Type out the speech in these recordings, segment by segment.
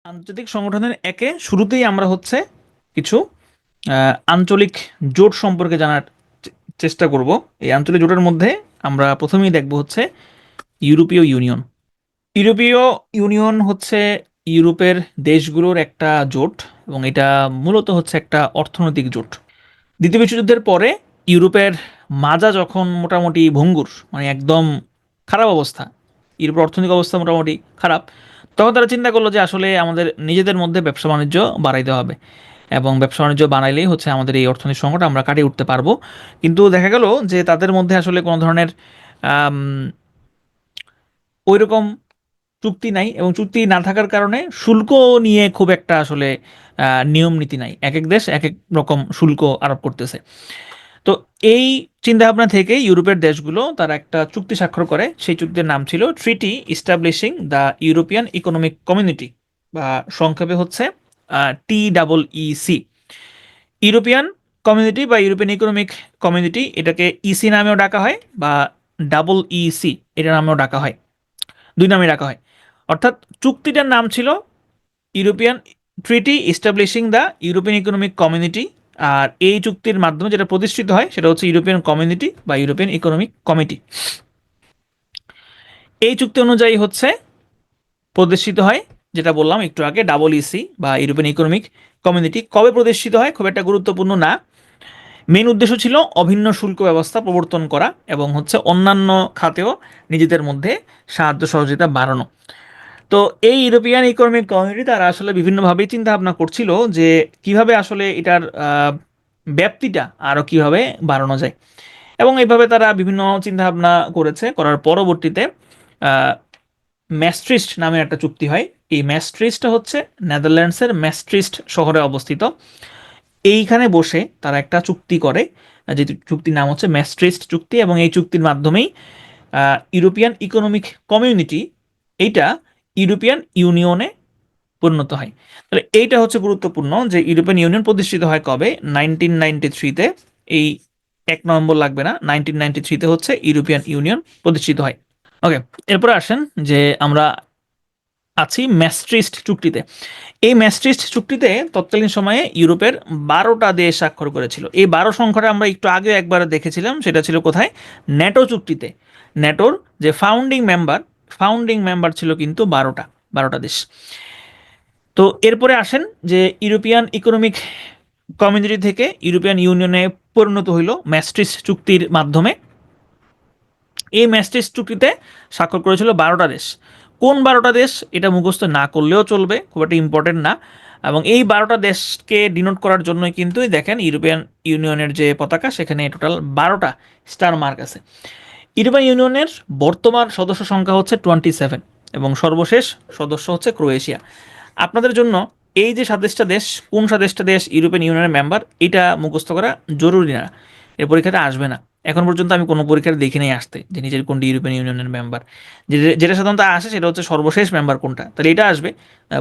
আন্তর্জাতিক সংগঠনের একে শুরুতেই আমরা হচ্ছে কিছু আঞ্চলিক জোট সম্পর্কে জানার চেষ্টা করব। এই আঞ্চলিক জোটের মধ্যে আমরা প্রথমেই দেখব হচ্ছে ইউরোপীয় ইউনিয়ন। ইউরোপীয় ইউনিয়ন হচ্ছে ইউরোপের দেশগুলোর একটা জোট এবং এটা মূলত হচ্ছে একটা অর্থনৈতিক জোট। দ্বিতীয় বিশ্বযুদ্ধের পরে ইউরোপের মাজা যখন মোটামুটি ভঙ্গুর, মানে একদম খারাপ অবস্থা, ইউরোপের অর্থনৈতিক অবস্থা মোটামুটি খারাপ, তখন তারা চিন্তা করলো যে আসলে আমাদের নিজেদের মধ্যে ব্যবসা বাণিজ্য বাড়াইতে হবে এবং ব্যবসা বাণিজ্য বানাইলেই হচ্ছে আমাদের এই অর্থনৈতিক সংকট আমরা কাটিয়ে উঠতে পারবো। কিন্তু দেখা গেল যে তাদের মধ্যে আসলে কোনো ধরনের ওই রকম চুক্তি নাই, এবং চুক্তি না থাকার কারণে শুল্ক নিয়ে খুব একটা আসলে নিয়ম নীতি নাই, এক এক দেশ এক এক রকম শুল্ক আরোপ করতেছে। তো এই চিন্তাভাবনা থেকে ইউরোপের দেশগুলো তারা একটা চুক্তি স্বাক্ষর করে। সেই চুক্তির নাম ছিল treaty establishing the European Economic Community, বা সংক্ষেপে হচ্ছে TEEC। ইউরোপিয়ান কমিউনিটি বা ইউরোপিয়ান ইকোনমিক কমিউনিটি, এটাকে ইসি নামেও ডাকা হয় বা EEC এটা নামেও ডাকা হয়, দুই নামে ডাকা হয়। অর্থাৎ চুক্তিটার নাম ছিল European treaty establishing the European Economic Community, আর এই চুক্তির মাধ্যমে যেটা প্রতিষ্ঠিত হয় সেটা হচ্ছে ইউরোপিয়ান কমিউনিটি বা ইউরোপিয়ান ইকোনমিক কমিটি। এই চুক্তি অনুযায়ী হচ্ছে প্রতিষ্ঠিত হয়, যেটা বললাম একটু আগে, EEC বা ইউরোপিয়ান ইকোনমিক কমিউনিটি। কবে প্রতিষ্ঠিত হয় খুব একটা গুরুত্বপূর্ণ না, মেন উদ্দেশ্য ছিল অভিন্ন শুল্ক ব্যবস্থা প্রবর্তন করা এবং হচ্ছে অন্যান্য খাতেও নিজেদের মধ্যে সাহায্য সহযোগিতা বাড়ানো। তো এই ইউরোপিয়ান ইকোনমিক কমিউনিটি তারা আসলে বিভিন্নভাবেই চিন্তা ভাবনা করছিল যে কিভাবে আসলে এটার ব্যাপ্তিটা আরও কিভাবে বাড়ানো যায়, এবং এইভাবে তারা বিভিন্ন চিন্তা ভাবনা করেছে। করার পরবর্তীতে ম্যাস্ট্রিস্ট নামের একটা চুক্তি হয়। এই ম্যাস্ট্রিস্টটা হচ্ছে নেদারল্যান্ডসের ম্যাস্ট্রিস্ট শহরে অবস্থিত। এইখানে বসে তারা একটা চুক্তি করে, যে চুক্তির নাম হচ্ছে ম্যাস্ট্রিস্ট চুক্তি, এবং এই চুক্তির মাধ্যমেই ইউরোপিয়ান ইকোনমিক কমিউনিটি এইটা ইউরোপিয়ান ইউনিয়নে পরিণত হয়। তাহলে এইটা হচ্ছে গুরুত্বপূর্ণ যে ইউরোপিয়ান ইউনিয়ন প্রতিষ্ঠিত হয় কবে, 1993-তে। এই 1 নভেম্বর লাগবে না, 1993-তে হচ্ছে ইউরোপিয়ান ইউনিয়ন প্রতিষ্ঠিত হয়। ওকে, এরপরে আসেন যে আমরা আছি ম্যাস্ট্রিস্ট চুক্তিতে। এই ম্যাস্ট্রিস্ট চুক্তিতে তৎকালীন সময়ে ইউরোপের 12টা দেশ স্বাক্ষর করেছিল। এই 12 সংখ্যাটা আমরা একটু আগে একবার দেখেছিলাম, সেটা ছিল কোথায়, ন্যাটো চুক্তিতে। ন্যাটোর যে ফাউন্ডিং মেম্বার ছিল কিন্তু 12টা দেশ। তো এরপরে আসেন যে ইউরোপিয়ান ইকোনমিক কমিউনিটি থেকে ইউরোপিয়ান ইউনিয়নে পরিণত হইল ম্যাস্ট্রিস্ট চুক্তির মাধ্যমে। এই ম্যাস্ট্রিস্ট চুক্তিতে স্বাক্ষর করেছিল 12টা দেশ। কোন 12টা দেশ এটা মুখস্থ না করলেও চলবে, খুব একটা ইম্পর্টেন্ট না। এবং এই 12টা দেশকে ডিনোট করার জন্যই কিন্তু দেখেন ইউরোপিয়ান ইউনিয়নের যে পতাকা সেখানে টোটাল 12টা স্টার মার্ক আছে। ইউরোপিয়ান ইউনিয়নের বর্তমান সদস্য সংখ্যা হচ্ছে 27, এবং সর্বশেষ সদস্য হচ্ছে ক্রোয়েশিয়া। আপনাদের জন্য এই যে 27টা দেশ, কোন 27টা দেশ ইউরোপিয়ান ইউনিয়নের মেম্বার, এটা মুখস্থ করা জরুরি না, এর পরীক্ষাতে আসবে না। এখন পর্যন্ত আমি কোনো পরীক্ষায় দেখি নাই আসতে যে নিজের কোনটি ইউরোপিয়ান ইউনিয়নের মেম্বার। যেটা সাধারণত আসে সেটা হচ্ছে সর্বশেষ মেম্বার কোনটা, তাহলে এটা আসবে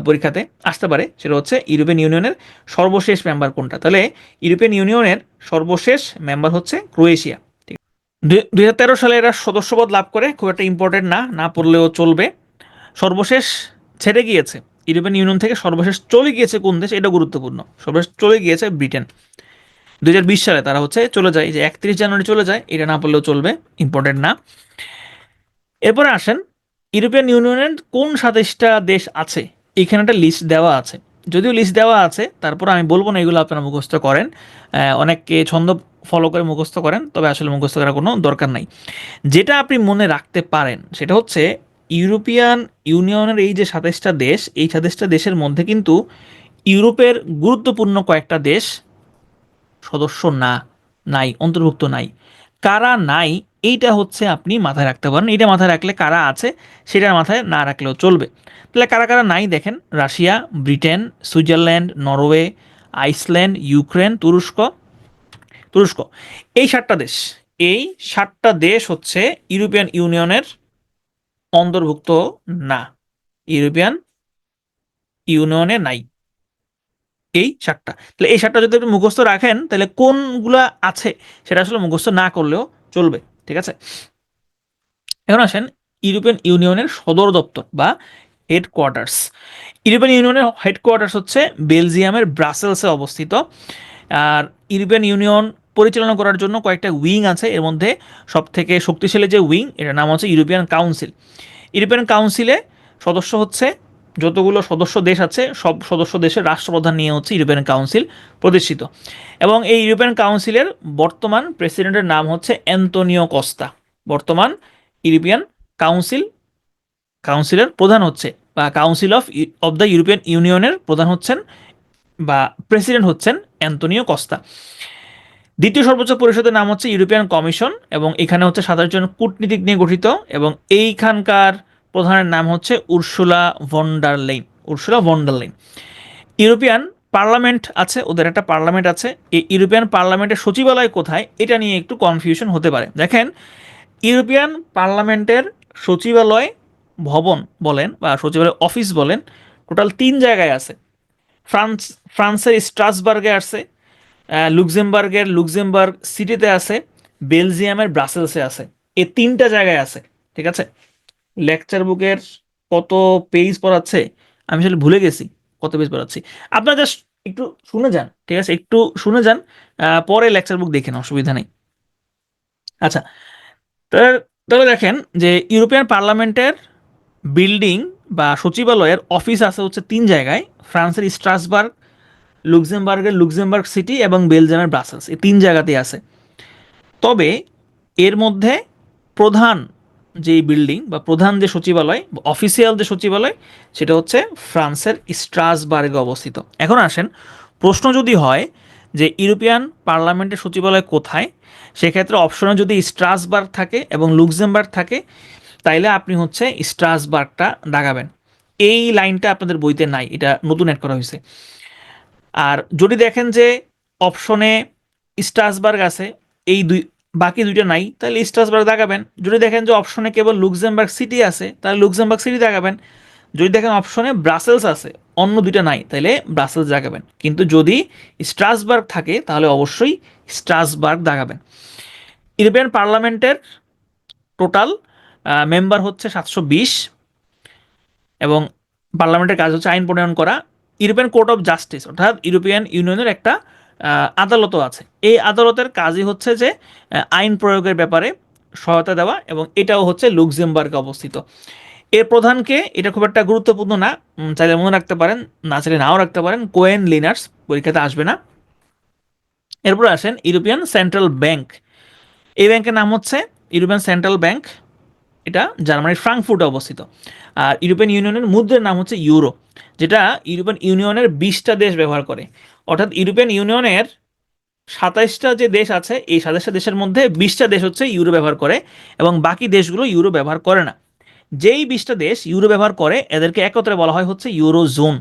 পরীক্ষাতে, আসতে পারে। সেটা হচ্ছে ইউরোপিয়ান ইউনিয়নের সর্বশেষ মেম্বার কোনটা, তাহলে ইউরোপিয়ান ইউনিয়নের সর্বশেষ মেম্বার হচ্ছে ক্রোয়েশিয়া। 2013 সালে এরা সদস্যপদ লাভ করে, খুব একটা ইম্পর্টেন্ট না, না পড়লেও চলবে। সর্বশেষ ছেড়ে গিয়েছে ইউরোপিয়ান ইউনিয়ন থেকে, সর্বশেষ চলে গিয়েছে কোন দেশ এটা গুরুত্বপূর্ণ, সর্বশেষ চলে গিয়েছে ব্রিটেন। 2020 সালে তারা হচ্ছে চলে যায়, যে 31 জানুয়ারি চলে যায়, এটা না পড়লেও চলবে, ইম্পর্টেন্ট না। এরপরে আসেন ইউরোপিয়ান ইউনিয়নের কোন 27টা দেশ আছে, এখানে একটা লিস্ট দেওয়া আছে। যদিও লিস্ট দেওয়া আছে, তারপর আমি বলবো না এগুলো আপনারা মুখস্থ করেন। অনেককে ছন্দ ফলো করে মুখস্থ করেন, তবে আসলে মুখস্থ করার কোনো দরকার নাই। যেটা আপনি মনে রাখতে পারেন সেটা হচ্ছে ইউরোপিয়ান ইউনিয়নের এই যে 27টা দেশ, এই 27টা দেশের মধ্যে কিন্তু ইউরোপের গুরুত্বপূর্ণ কয়েকটা দেশ সদস্য না, নাই, অন্তর্ভুক্ত নাই। কারা নাই এইটা হচ্ছে আপনি মাথায় রাখতে পারেন, এটা মাথায় রাখলে কারা আছে সেটা মাথায় না রাখলেও চলবে। তাহলে কারা কারা নাই দেখেন, Russia, Britain, Switzerland, Norway, Iceland, Ukraine, তুরস্ক। তুরস্ক এই 7টা দেশ, এই 7টা দেশ হচ্ছে ইউরোপিয়ান ইউনিয়নের অন্তর্ভুক্ত না, ইউরোপিয়ান ইউনিয়নে নাই এই 7টা। তাহলে এই 7টা যদি আপনি মুখস্থ রাখেন তাহলে কোনগুলা আছে সেটা আসলে মুখস্থ না করলেও চলবে, ঠিক আছে। এখন আসেন ইউরোপিয়ান ইউনিয়নের সদর দপ্তর বা হেডকোয়ার্টার্স। ইউরোপিয়ান ইউনিয়নের হেডকোয়ার্টার্স হচ্ছে বেলজিয়ামের ব্রাসেলসে অবস্থিত। আর ইউরোপিয়ান ইউনিয়ন পরিচালনা করার জন্য কয়েকটা উইং আছে, এর মধ্যে সবথেকে শক্তিশালী যে উইং এটার নাম হচ্ছে ইউরোপিয়ান কাউন্সিল। ইউরোপিয়ান কাউন্সিলে সদস্য হচ্ছে যতগুলো সদস্য দেশ আছে সব সদস্য দেশের রাষ্ট্রপ্রধান নিয়ে হচ্ছে ইউরোপিয়ান কাউন্সিল প্রতিষ্ঠিত। এবং এই ইউরোপিয়ান কাউন্সিলের বর্তমান প্রেসিডেন্টের নাম হচ্ছে অ্যান্তোনিও কস্তা। বর্তমান ইউরোপিয়ান কাউন্সিলের প্রধান হচ্ছে বা কাউন্সিল অফ দ্য ইউরোপিয়ান ইউনিয়নের প্রধান হচ্ছেন বা প্রেসিডেন্ট হচ্ছেন অ্যান্তোনিও কস্তা। দ্বিতীয় সর্বোচ্চ পরিষদের নাম হচ্ছে ইউরোপিয়ান কমিশন, এবং এখানে হচ্ছে 27 জন কূটনীতিক নিয়ে গঠিত, এবং এইখানকার প্রধানের নাম হচ্ছে Ursula von der Leyen. European Parliament আছে, ওদের একটা পার্লামেন্ট আছে। এই ইউরোপিয়ান পার্লামেন্টের সচিবালয় কোথায় এটা নিয়ে একটু কনফিউশন হতে পারে। দেখেন, ইউরোপিয়ান পার্লামেন্টের সচিবালয় ভবন বলেন বা সচিবালয় অফিস বলেন টোটাল 3 জায়গায় আছে। ফ্রান্সের স্ট্রাসবার্গে আছে, লুক্সেমবার্গ সিটিতে আছে, বেলজিয়ামের ব্রাসেলসে আছে। এই 3টা জায়গায় আছে, ঠিক আছে। লেকচার বুকের কত পেজ পড়াচ্ছে আমি আসলে ভুলে গেছি, কত পেজ পড়াচ্ছি। আপনারা জাস্ট একটু শুনে যান, ঠিক আছে, একটু শুনে যান, পরে লেকচার বুক দেখেন, অসুবিধা নেই। আচ্ছা, তাহলে দেখেন যে ইউরোপিয়ান পার্লামেন্টের বিল্ডিং বা সচিবালয়ের অফিস আছে হচ্ছে 3 জায়গায়, ফ্রান্সের স্ট্রাসবার্গ, লুক্সেমবার্গ সিটি এবং বেলজিয়ামের ব্রাসেলস, এই 3 জায়গাতেই আছে। তবে এর মধ্যে প্রধান যে বিল্ডিং বা প্রধান যে সচিবালয়, অফিসিয়াল যে সচিবালয়, সেটা হচ্ছে ফ্রান্সের স্ট্রাসবার্গে অবস্থিত। এখন আসেন, প্রশ্ন যদি হয় যে ইউরোপিয়ান পার্লামেন্টের সচিবালয় কোথায়, সেক্ষেত্রে অপশনে যদি স্ট্রাসবার্গ থাকে এবং লুক্সেমবার্গ থাকে, তাইলে আপনি হচ্ছে স্ট্রাসবার্গটা দাগাবেন। এই লাইনটা আপনাদের বইতে নাই, এটা নতুন অ্যাড করা হয়েছে। আর যদি দেখেন যে অপশনে স্ট্রাসবার্গ আছে, এই বাকি দুইটা নাই, তাহলে স্ট্রাসবার্গ দাগাবেন। যদি দেখেন যে অপশনে কেবল লুক্সেমবার্গ সিটি আছে, তাহলে লুক্সেমবার্গ সিটি দাগাবেন। যদি দেখেন অপশনে ব্রাসেলস আছে, অন্য দুইটা নাই, তাহলে ব্রাসেলস দাগাবেন। কিন্তু যদি স্ট্রাসবার্গ থাকে তাহলে অবশ্যই স্ট্রাসবার্গ দাগাবেন। ইউরোপিয়ান পার্লামেন্টের টোটাল মেম্বার হচ্ছে 720, এবং পার্লামেন্টের কাজ হচ্ছে আইন প্রণয়ন করা। ইউরোপিয়ান কোর্ট অফ জাস্টিস অর্থাৎ ইউরোপিয়ান ইউনিয়নের একটা আদালতও আছে। এই আদালতের কাজই হচ্ছে যে আইন প্রয়োগের ব্যাপারে সহায়তা দেওয়া, এবং এটাও হচ্ছে লুক্সেমবার্গে অবস্থিত। এর প্রধানকে, এটা খুব একটা গুরুত্বপূর্ণ না, চাইলে মনে রাখতে পারেন, না চাইলে নাও রাখতে পারেন, কোয়েন লিনার্স, পরীক্ষাতে আসবে না। এরপর আসেন ইউরোপিয়ান সেন্ট্রাল ব্যাংক। এই ব্যাংকের নাম হচ্ছে ইউরোপিয়ান সেন্ট্রাল ব্যাংক, এটা জার্মানির ফ্রাঙ্কফুর্টে অবস্থিত। আর ইউরোপিয়ান ইউনিয়নের মুদ্রার নাম হচ্ছে ইউরো, যেটা ইউরোপিয়ান ইউনিয়নের 20টা দেশ ব্যবহার করে। অর্থাৎ ইউরোপিয়ান ইউনিয়নের 27টা যে দেশ আছে, এই 27টা দেশের মধ্যে 20টা দেশ হচ্ছে ইউরো ব্যবহার করে, এবং বাকি দেশগুলো ইউরো ব্যবহার করে না। যেই 20টা দেশ ইউরো ব্যবহার করে এদেরকে একত্রে বলা হয় হচ্ছে ইউরো জোন।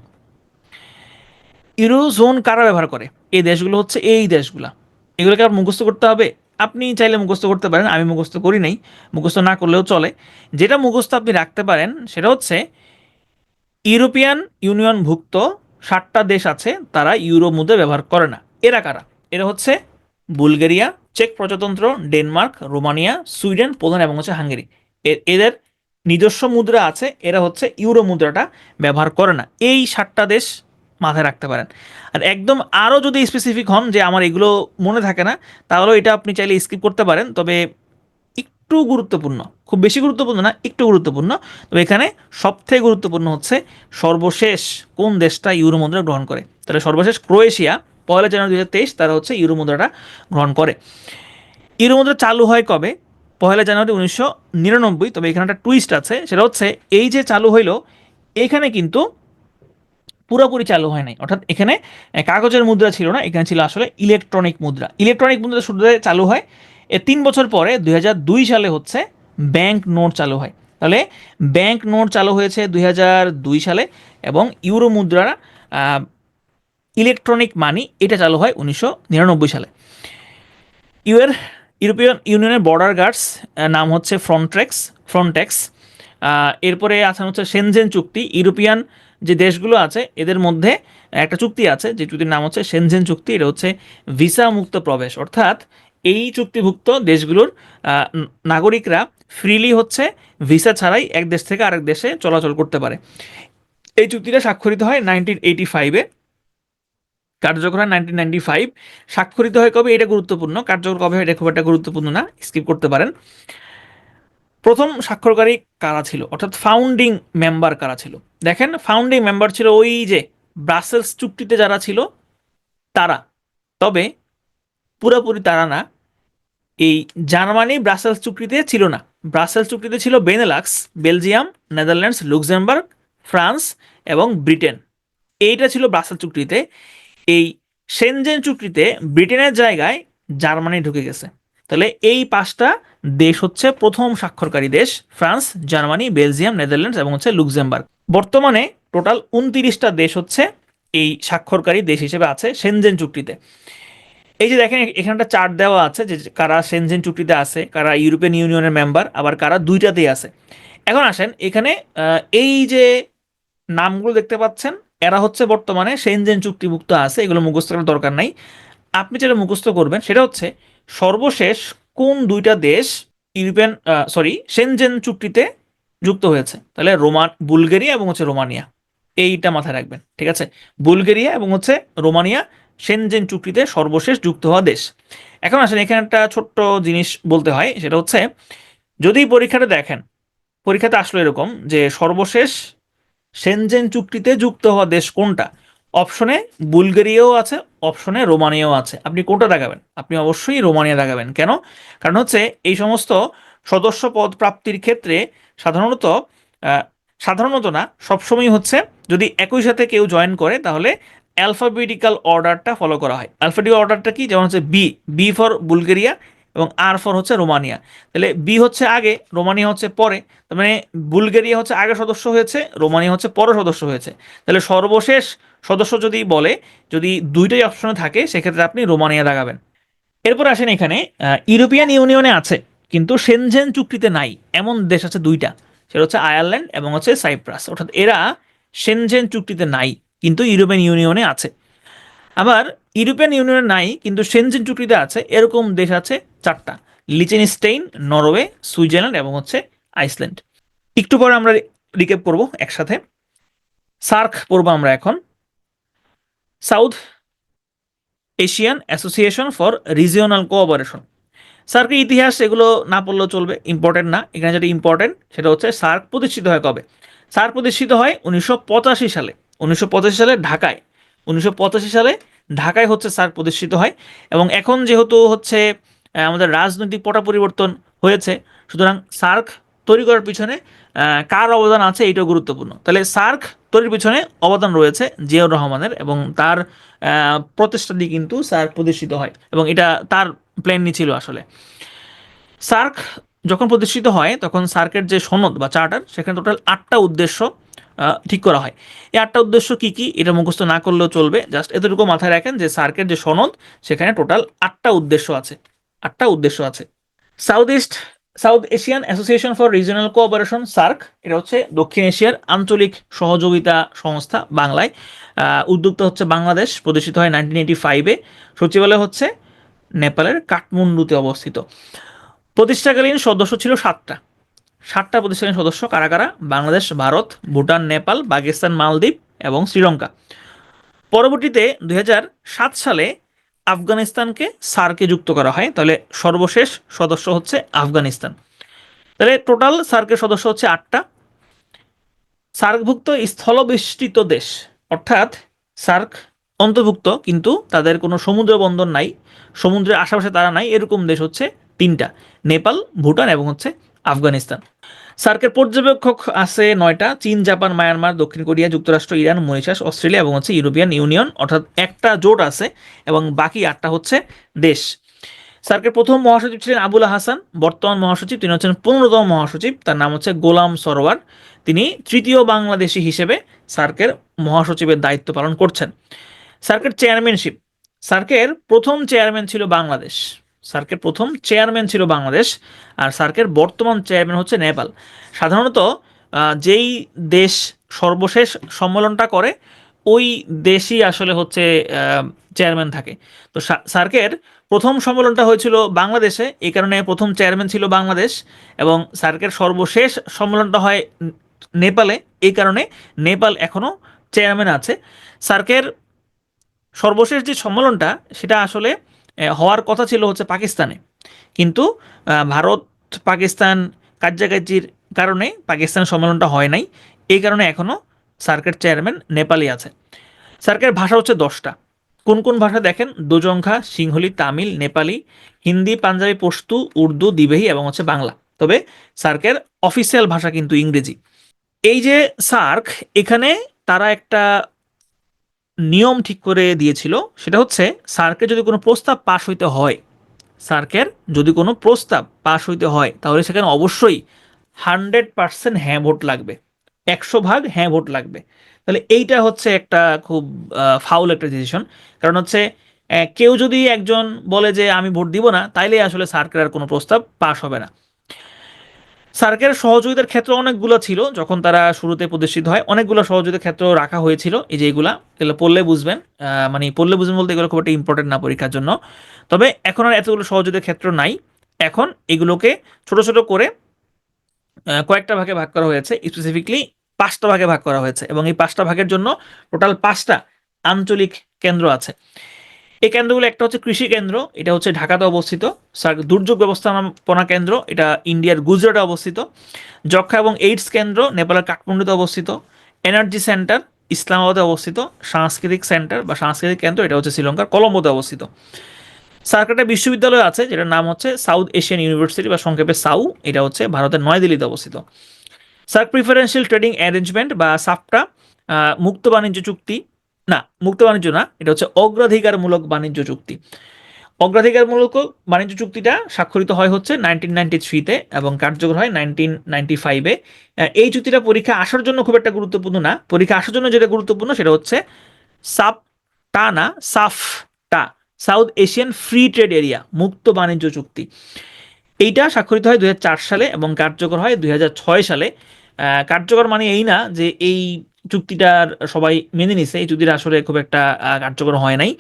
ইউরো জোন কারা ব্যবহার করে? এই দেশগুলো হচ্ছে এই দেশগুলা। এগুলোকে আর মুখস্থ করতে হবে? আপনি চাইলে মুখস্থ করতে পারেন, আমি মুখস্থ করি নাই, মুখস্থ না করলেও চলে। যেটা মুখস্থ আপনি রাখতে পারেন সেটা হচ্ছে ইউরোপিয়ান ইউনিয়নভুক্ত 7টা দেশ আছে, তারা ইউরো মুদ্রা ব্যবহার করে না। এরা কারা? এরা হচ্ছে বুলগেরিয়া, চেক প্রজাতন্ত্র, ডেনমার্ক, রোমানিয়া, সুইডেন, পোল্যান্ড এবং হচ্ছে হাঙ্গেরি। এদের নিজস্ব মুদ্রা আছে, এরা হচ্ছে ইউরো মুদ্রাটা ব্যবহার করে না। এই 7টা দেশ মাথায় রাখতে পারেন। আর একদম আরও যদি স্পেসিফিক হন যে আমার এগুলো মনে থাকে না, তাহলে এটা আপনি চাইলে স্কিপ করতে পারেন। তবে একটু গুরুত্বপূর্ণ, খুব বেশি গুরুত্বপূর্ণ না, একটু গুরুত্বপূর্ণ। তবে এখানে সবথেকে গুরুত্বপূর্ণ হচ্ছে সর্বশেষ কোন দেশটা ইউরো মুদ্রা গ্রহণ করে। তাহলে সর্বশেষ ক্রোয়েশিয়া 1 জানুয়ারি 2023 তারা হচ্ছে ইউরো মুদ্রাটা গ্রহণ করে। ইউরো মুদ্রা চালু হয় কবে? 1 জানুয়ারি 1999। তবে এখানে একটা টুইস্ট আছে, সেটা হচ্ছে এই যে চালু হইলো, এখানে কিন্তু পুরোপুরি চালু হয় নাই। অর্থাৎ এখানে কাগজের মুদ্রা ছিল না, এখানে ছিল আসলে ইলেকট্রনিক মুদ্রা। ইলেকট্রনিক মুদ্রা শুরু চালু হয় এর 3 বছর পরে 2002 সালে হচ্ছে ব্যাংক নোট চালু হয়। তাহলে ব্যাংক নোট চালু হয়েছে 2002 সালে, এবং ইউরো মুদ্রা ইলেকট্রনিক মানি এটা চালু হয় 1999 সালে। ইউএর ইউরোপিয়ান ইউনিয়নের বর্ডার গার্ডস নাম হচ্ছে ফ্রন্টেক্স। এরপরে আছে হচ্ছে সেনজেন চুক্তি। ইউরোপিয়ান যে দেশগুলো আছে এদের মধ্যে একটা চুক্তি আছে, যে চুক্তির নাম হচ্ছে সেনজেন চুক্তি। এটা হচ্ছে ভিসা মুক্ত প্রবেশ, অর্থাৎ এই চুক্তিভুক্ত দেশগুলোর নাগরিকরা ফ্রিলি হচ্ছে ভিসা ছাড়াই এক দেশ থেকে আরেক দেশে চলাচল করতে পারে। এই চুক্তিটা স্বাক্ষরিত হয় 1985-এ, কার্যকর হয় 1995। স্বাক্ষরিত হয় কবে, এটা গুরুত্বপূর্ণ, কার্যকর কবে হয় এটা খুব একটা গুরুত্বপূর্ণ না, স্কিপ করতে পারেন। প্রথম স্বাক্ষরকারী কারা ছিল, অর্থাৎ ফাউন্ডিং মেম্বার কারা ছিল? দেখেন, ফাউন্ডিং মেম্বার ছিল ওই যে ব্রাসেলস চুক্তিতে যারা ছিল তারা, তবে পুরোপুরি তারা না। এই জার্মানি ব্রাসেলস চুক্তিতে ছিল না। ব্রাসেলস চুক্তিতে ছিল Benelux, Belgium, Netherlands, Luxembourg, France এবং ব্রিটেন। এইটা ছিল ব্রাসেলস চুক্তিতে। এই সেনজেন চুক্তিতে ব্রিটেনের জায়গায় জার্মানি ঢুকে গেছে। তাহলে এই পাঁচটা দেশ হচ্ছে প্রথম স্বাক্ষরকারী দেশ: ফ্রান্স, জার্মানি, বেলজিয়াম, নেদারল্যান্ডস এবং হচ্ছে লুক্সেমবার্গ। বর্তমানে টোটাল 29টা দেশ হচ্ছে এই স্বাক্ষরকারী দেশ হিসেবে আছে সেনজেন চুক্তিতে। এই যে দেখেন এখানে একটা চার্ট দেওয়া আছে যে কারা সেনজেন চুক্তিতে আছে, কারা ইউরোপিয়ান ইউনিয়নের মেম্বার, আবার কারা দুইটাতেই আছে। এখন আসেন এখানে এই যে নামগুলো দেখতে পাচ্ছেন, এরা হচ্ছে বর্তমানে সেনজেন চুক্তিভুক্ত আছে। এগুলো মুখস্থ করার দরকার নাই। আপনি যেটা মুখস্থ করবেন সেটা হচ্ছে সর্বশেষ কোন দুইটা দেশ ইউরোপিয়ান সেনজেন চুক্তিতে যুক্ত হয়েছে। তাহলে বুলগেরিয়া এবং হচ্ছে রোমানিয়া, এইটা মাথায় রাখবেন, ঠিক আছে? বুলগেরিয়া এবং হচ্ছে রোমানিয়া সেনজেন চুক্তিতে সর্বশেষ যুক্ত হওয়া দেশ। এখন আসেন এখানে একটা ছোট্ট জিনিস বলতে হয়, সেটা হচ্ছে যদি পরীক্ষাটা দেখেন, পরীক্ষাতে আসলো এরকম যে সর্বশেষ সেনজেন চুক্তিতে যুক্ত হওয়া দেশ কোনটা, অপশনে বুলগেরিয়াও আছে, অপশনে রোমানিয়াও আছে। আপনি কোনটা দেখাবেন? আপনি অবশ্যই রোমানিয়া দেখাবেন। কেন? কারণ হচ্ছে এই সমস্ত সদস্য পদ প্রাপ্তির ক্ষেত্রে সাধারণত আহ, সাধারণত না, সবসময় হচ্ছে যদি একই সাথে কেউ জয়েন করে তাহলে অ্যালফাবেটিক্যাল অর্ডারটা ফলো করা হয়। অ্যালফাবেটিক্যাল অর্ডারটা কি? যেমন হচ্ছে বি, বি ফর বুলগেরিয়া এবং আর ফর হচ্ছে রোমানিয়া। তাহলে বি হচ্ছে আগে, রোমানিয়া হচ্ছে পরে। তার মানে বুলগেরিয়া হচ্ছে আগে সদস্য হয়েছে, রোমানিয়া হচ্ছে পরে সদস্য হয়েছে। তাহলে সর্বশেষ সদস্য যদি বলে, যদি দুইটাই অপশনে থাকে, সেক্ষেত্রে আপনি রোমানিয়া দাগাবেন। এরপর আসেন এখানে ইউরোপিয়ান ইউনিয়নে আছে কিন্তু সেনজেন চুক্তিতে নাই এমন দেশ আছে দুইটা, সেটা হচ্ছে আয়ারল্যান্ড এবং হচ্ছে সাইপ্রাস। অর্থাৎ এরা সেনজেন চুক্তিতে নাই কিন্তু ইউরোপিয়ান ইউনিয়নে আছে। আবার ইউরোপিয়ান ইউনিয়নে নাই কিন্তু সেনজেন চুক্তিতে আছে এরকম দেশ আছে চারটা: লিচেনস্টেইন, নরওয়ে, সুইজারল্যান্ড এবং হচ্ছে আইসল্যান্ড। একটু পরে আমরা রিক্যাপ করব একসাথে। সার্ক পড়বো আমরা এখন, South Asian Association for Regional Cooperation. সার্কের ইতিহাস এগুলো না পড়লেও চলবে, ইম্পর্টেন্ট না। এখানে যেটা ইম্পর্টেন্ট সেটা হচ্ছে সার্ক প্রতিষ্ঠিত হয় কবে। সার্ক প্রতিষ্ঠিত হয় 1985 সালে। 1985 সালে ঢাকায়, 1985 সালে ঢাকায় হচ্ছে সার্ক প্রতিষ্ঠিত হয়। এবং এখন যেহেতু হচ্ছে আমাদের রাজনৈতিক পট পরিবর্তন হয়েছে, সুতরাং সার্ক তৈরি করার পিছনে কার অবদান আছে এইটাও গুরুত্বপূর্ণ। তাহলে সার্ক তৈরির পিছনে অবদান রয়েছে জিয়াউর রহমানের, এবং তার প্রচেষ্টা দিয়ে কিন্তু সার্ক প্রতিষ্ঠিত হয়, এবং এটা তার প্ল্যানই ছিল আসলে। সার্ক যখন প্রতিষ্ঠিত হয় তখন সার্কের যে সনদ বা চার্টার, সেখানে টোটাল 8টা উদ্দেশ্য ঠিক করা হয়। এই 8টা উদ্দেশ্য কি কি এটা মুখস্থ না করলেও চলবে, জাস্ট এতটুকু মাথায় রাখেন যে সার্কের যে সনদ সেখানে টোটাল 8টা উদ্দেশ্য আছে। 8টা উদ্দেশ্য আছে। South Asian Association for Regional cooperation, SAARC, এটা হচ্ছে দক্ষিণ এশিয়ার আঞ্চলিক সহযোগিতা সংস্থা, বাংলায়। উদ্যোক্তা হচ্ছে বাংলাদেশ। প্রতিষ্ঠিত হয় 1985-এ। সচিবালয় হচ্ছে নেপালের কাঠমান্ডুতে অবস্থিত। প্রতিষ্ঠাকালীন সদস্য ছিল 7টা। 7টা প্রতিষ্ঠাকালীন সদস্য কারা কারা? বাংলাদেশ, ভারত, ভুটান, নেপাল, পাকিস্তান, মালদ্বীপ এবং শ্রীলঙ্কা। পরবর্তীতে 2007 সালে আফগানিস্তানকে সার্কে যুক্ত করা হয়। তাহলে সর্বশেষ সদস্য হচ্ছে আফগানিস্তান। তাহলে টোটাল সার্কের সদস্য হচ্ছে 8টা। সার্কভুক্ত স্থলবেষ্টিত দেশ, অর্থাৎ সার্ক অন্তর্ভুক্ত কিন্তু তাদের কোনো সমুদ্র বন্দর নাই, সমুদ্রের আশেপাশে তারা নাই, এরকম দেশ হচ্ছে 3টা: নেপাল, ভুটান এবং হচ্ছে আফগানিস্তান। সার্কের পর্যবেক্ষক আছে 9টা: চীন, জাপান, মায়ানমার, দক্ষিণ কোরিয়া, যুক্তরাষ্ট্র, ইরান, মরিশাস, অস্ট্রেলিয়া এবং হচ্ছে ইউরোপিয়ান ইউনিয়ন। অর্থাৎ একটা জোট আছে এবং বাকি 8টা হচ্ছে দেশ। সার্কের প্রথম মহাসচিব ছিলেন আবুল হাসান। বর্তমান মহাসচিব তিনি হচ্ছেন 15তম মহাসচিব, তার নাম হচ্ছে গোলাম সরওয়ার। তিনি তৃতীয় বাংলাদেশি হিসেবে সার্কের মহাসচিবের দায়িত্ব পালন করছেন। সার্কের চেয়ারম্যানশিপ, সার্কের প্রথম চেয়ারম্যান ছিল বাংলাদেশ। সার্কের প্রথম চেয়ারম্যান ছিল বাংলাদেশ, আর সার্কের বর্তমান চেয়ারম্যান হচ্ছে নেপাল। সাধারণত যেই দেশ সর্বশেষ সম্মেলনটা করে ওই দেশই আসলে হচ্ছে চেয়ারম্যান থাকে। তো সার্কের প্রথম সম্মেলনটা হয়েছিল বাংলাদেশে, এই কারণে প্রথম চেয়ারম্যান ছিল বাংলাদেশ। এবং সার্কের সর্বশেষ সম্মেলনটা হয় নেপালে, এই কারণে নেপাল এখনও চেয়ারম্যান আছে। সার্কের সর্বশেষ যে সম্মেলনটা সেটা আসলে হওয়ার কথা ছিল হচ্ছে পাকিস্তানে, কিন্তু ভারত পাকিস্তান কার্যাকার্যির কারণে পাকিস্তান সম্মেলনটা হয় নাই। এই কারণে এখনও সার্কের চেয়ারম্যান নেপালি আছে। সার্কের ভাষা হচ্ছে 10টা। কোন কোন ভাষা দেখেন, দুজংখা, সিংহলি, তামিল, নেপালি, হিন্দি, পাঞ্জাবি, পশতু, উর্দু, দিবেহি এবং হচ্ছে বাংলা। তবে সার্কের অফিসিয়াল ভাষা কিন্তু ইংরেজি। এই যে সার্ক, এখানে তারা একটা নিয়ম ঠিক করে দিয়েছিল, সেটা হচ্ছে সার্কের যদি কোনো প্রস্তাব পাশ হইতে হয়, সার্কের যদি কোনো প্রস্তাব পাশ হইতে হয় তাহলে সেখানে অবশ্যই 100% হ্যাঁ ভোট লাগবে, 100 ভাগ হ্যাঁ ভোট লাগবে। তাহলে এইটা হচ্ছে একটা খুব ফাউল একটা ডিসিশন। কারণ হচ্ছে কেউ যদি একজন বলে যে আমি ভোট দিব না, তাইলে আসলে সার্কের আর কোনো প্রস্তাব পাশ হবে না। সার্কের সহযোগিতার ক্ষেত্র অনেকগুলো ছিল, যখন তারা শুরুতে প্রতিষ্ঠিত হয় অনেকগুলো সহযোগিতার ক্ষেত্র রাখা হয়েছিল। এই যে এগুলো পড়লে বুঝবেন, মানে পড়লে বুঝবেন বলতে এগুলো খুব একটা ইম্পর্টেন্ট না পরীক্ষার জন্য। তবে এখন আর এতগুলো সহযোগিতার ক্ষেত্র নাই, এখন এগুলোকে ছোট ছোট করে কয়েকটা ভাগে ভাগ করা হয়েছে, স্পেসিফিকলি 5টা ভাগে ভাগ করা হয়েছে। এবং এই 5টা ভাগের জন্য টোটাল 5টা আঞ্চলিক কেন্দ্র আছে। এই কেন্দ্রগুলো একটা হচ্ছে কৃষি কেন্দ্র, এটা হচ্ছে ঢাকাতে অবস্থিত। দুর্যোগ ব্যবস্থাপনা কেন্দ্র, এটা ইন্ডিয়ার গুজরাটে অবস্থিত। যক্ষ্মা এবং এইডস কেন্দ্র নেপালের কাঠমান্ডুতে অবস্থিত। এনার্জি সেন্টার ইসলামাবাদে অবস্থিত। সাংস্কৃতিক সেন্টার বা সাংস্কৃতিক কেন্দ্র এটা হচ্ছে শ্রীলঙ্কার কলম্বোতে অবস্থিত। সার্কেটে বিশ্ববিদ্যালয় আছে যেটার নাম হচ্ছে সাউথ এশিয়ান ইউনিভার্সিটি বা সংক্ষেপে সাউ, এটা হচ্ছে ভারতের নয়াদিল্লিতে অবস্থিত। সার্ক প্রিফারেন্সিয়াল ট্রেডিং অ্যারেঞ্জমেন্ট বা সাফটা মুক্ত বাণিজ্য চুক্তি, না মুক্ত বাণিজ্য না, এটা হচ্ছে অগ্রাধিকারমূলক বাণিজ্য চুক্তি। অগ্রাধিকারমূলক বাণিজ্য চুক্তিটা স্বাক্ষরিত হয় হচ্ছে 1993-তে এবং কার্যকর হয় 1995-এ। এই চুক্তিটা পরীক্ষা আসার জন্য খুব একটা গুরুত্বপূর্ণ না, পরীক্ষা আসার জন্য যেটা গুরুত্বপূর্ণ সেটা হচ্ছে সাফটা না সাফটা, south Asian free trade area মুক্ত বাণিজ্য চুক্তি। এইটা স্বাক্ষরিত হয় 2004 সালে এবং কার্যকর হয় 2006 সালে। কার্যকর মানে এই না যে এই চুক্তিটার সবাই মেনে নিছে, এই চুক্তিটা আসলে খুব একটা কার্যকর হয় নাই।